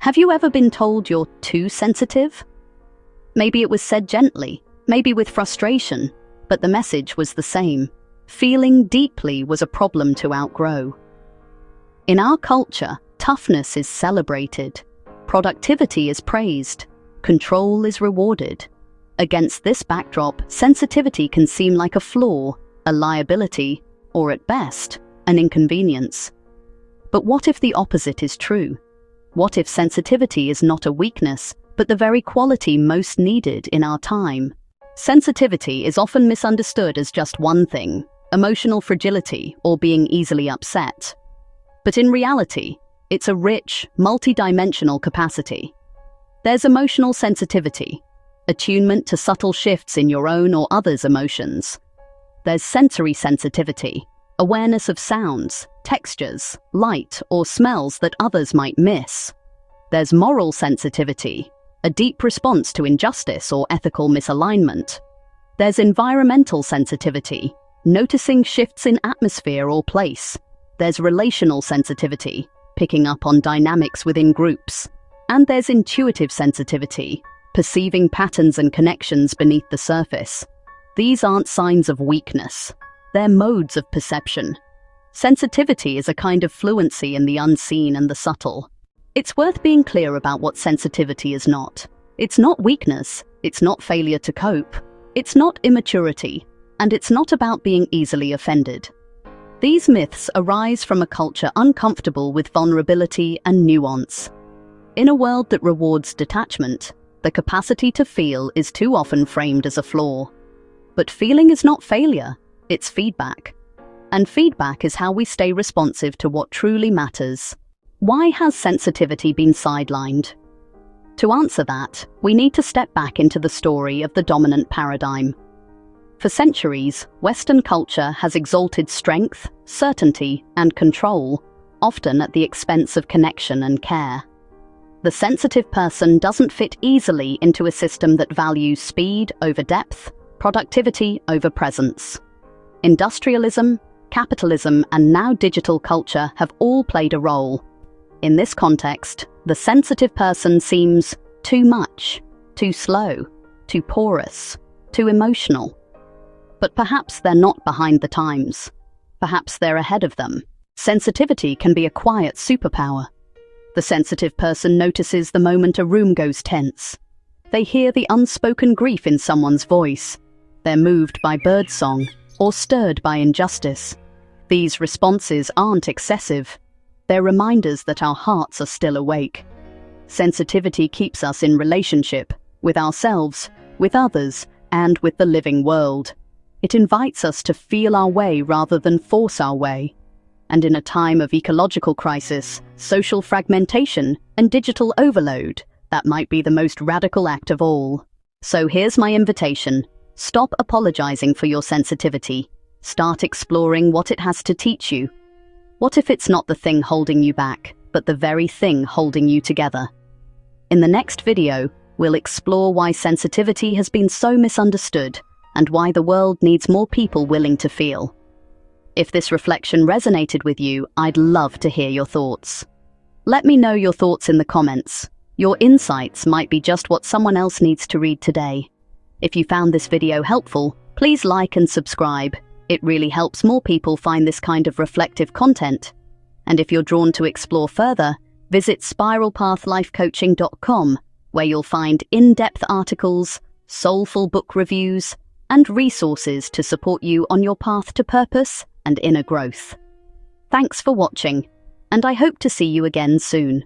Have you ever been told you're too sensitive? Maybe it was said gently, maybe with frustration, but the message was the same. Feeling deeply was a problem to outgrow. In our culture, toughness is celebrated. Productivity is praised. Control is rewarded. Against this backdrop, sensitivity can seem like a flaw, a liability, or at best, an inconvenience. But what if the opposite is true? What if sensitivity is not a weakness, but the very quality most needed in our time? Sensitivity is often misunderstood as just one thing, emotional fragility or being easily upset. But in reality, it's a rich, multi-dimensional capacity. There's emotional sensitivity, attunement to subtle shifts in your own or others' emotions. There's sensory sensitivity, awareness of sounds, textures, light, or smells that others might miss. There's moral sensitivity, a deep response to injustice or ethical misalignment. There's environmental sensitivity, noticing shifts in atmosphere or place. There's relational sensitivity, picking up on dynamics within groups. And there's intuitive sensitivity, perceiving patterns and connections beneath the surface. These aren't signs of weakness. They're modes of perception. Sensitivity is a kind of fluency in the unseen and the subtle. It's worth being clear about what sensitivity is not. It's not weakness, it's not failure to cope, it's not immaturity, and it's not about being easily offended. These myths arise from a culture uncomfortable with vulnerability and nuance. In a world that rewards detachment, the capacity to feel is too often framed as a flaw. But feeling is not failure, it's feedback. And feedback is how we stay responsive to what truly matters. Why has sensitivity been sidelined? To answer that, we need to step back into the story of the dominant paradigm. For centuries, Western culture has exalted strength, certainty, and control, often at the expense of connection and care. The sensitive person doesn't fit easily into a system that values speed over depth, productivity over presence. Industrialism, capitalism, and now digital culture have all played a role. In this context, the sensitive person seems too much, too slow, too porous, too emotional. But perhaps they're not behind the times. Perhaps they're ahead of them. Sensitivity can be a quiet superpower. The sensitive person notices the moment a room goes tense. They hear the unspoken grief in someone's voice. They're moved by birdsong or stirred by injustice. These responses aren't excessive. They're reminders that our hearts are still awake. Sensitivity keeps us in relationship with ourselves, with others, and with the living world. It invites us to feel our way rather than force our way. And in a time of ecological crisis, social fragmentation, and digital overload, that might be the most radical act of all. So here's my invitation. Stop apologizing for your sensitivity. Start exploring what it has to teach you. What if it's not the thing holding you back, but the very thing holding you together? In the next video, we'll explore why sensitivity has been so misunderstood and why the world needs more people willing to feel. If this reflection resonated with you, I'd love to hear your thoughts. Let me know your thoughts in the comments. Your insights might be just what someone else needs to read today. If you found this video helpful, please like and subscribe. It really helps more people find this kind of reflective content. And if you're drawn to explore further, visit spiralpathlifecoaching.com, where you'll find in-depth articles, soulful book reviews, and resources to support you on your path to purpose and inner growth. Thanks for watching, and I hope to see you again soon.